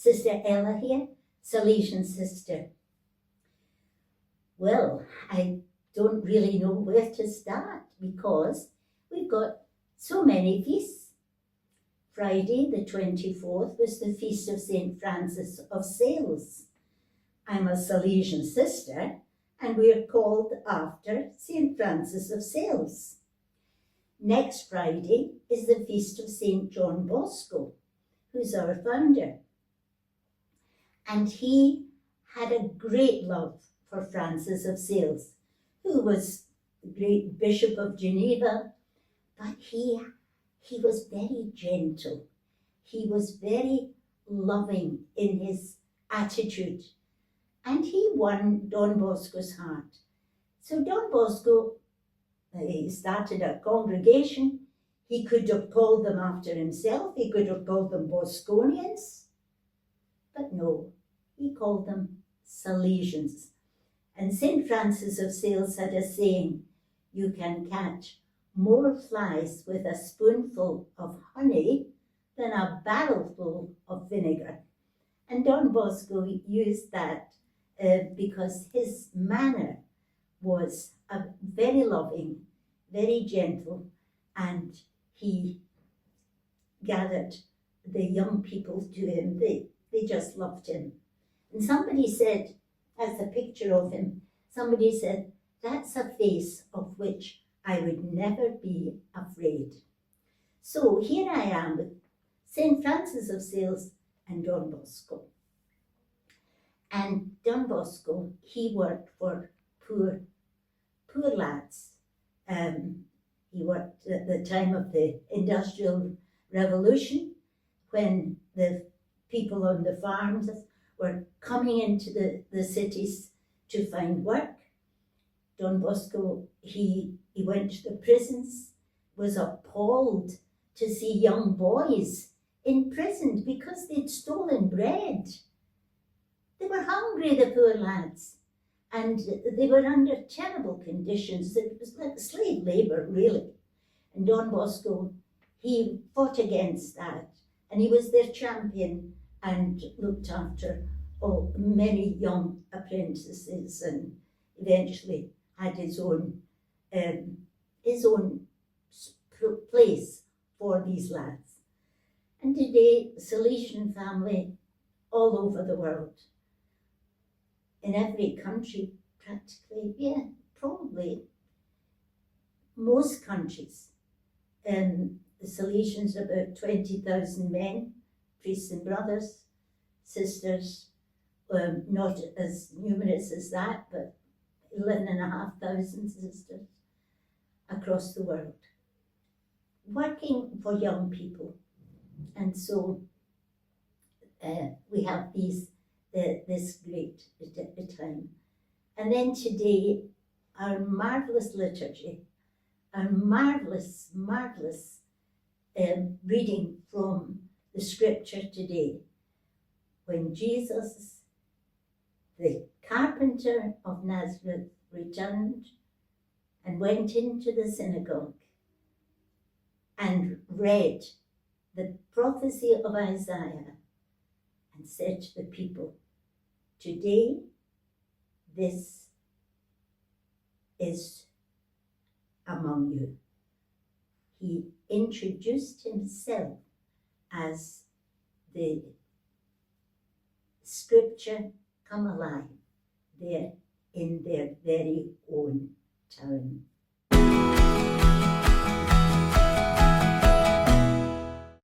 Sister Ella here, Salesian sister. Well, I don't really know where to start because we've got so many feasts. Friday the 24th was the feast of St. Francis of Sales. I'm a Salesian sister and we are called after St. Francis of Sales. Next Friday is the feast of St. John Bosco, who's our founder. And he had a great love for Francis of Sales, who was the great Bishop of Geneva, but he was very gentle. He was very loving in his attitude, and he won Don Bosco's heart. So Don Bosco, he started a congregation. He could have called them after himself. He could have called them Bosconians, but no, he called them Salesians. And St. Francis of Sales had a saying, you can catch more flies with a spoonful of honey than a barrelful of vinegar. And Don Bosco used that because his manner was very loving, very gentle, and he gathered the young people to him. They just loved him. And somebody said, as a picture of him, somebody said, that's a face of which I would never be afraid. So here I am with St. Francis of Sales and Don Bosco. And Don Bosco, he worked for poor lads. He worked at the time of the Industrial Revolution, when the people on the farms were coming into the cities to find work. Don Bosco, he went to the prisons, was appalled to see young boys imprisoned because they'd stolen bread. They were hungry, the poor lads, and they were under terrible conditions. It was like slave labor, really. And Don Bosco, he fought against that, and he was their champion and looked after many young apprentices, and eventually had his own place for these lads. And today, Salesian family all over the world, in every country practically, probably most countries. The Salesians are about 20,000 men, priests and brothers, sisters, not as numerous as that, but 11,500 sisters across the world, working for young people. And so we have this great time. And then today, our marvelous liturgy, our marvelous reading from the scripture today, when Jesus, the carpenter of Nazareth, returned and went into the synagogue and read the prophecy of Isaiah and said to the people, today this is among you. He introduced himself as the scripture come alive there in their very own town.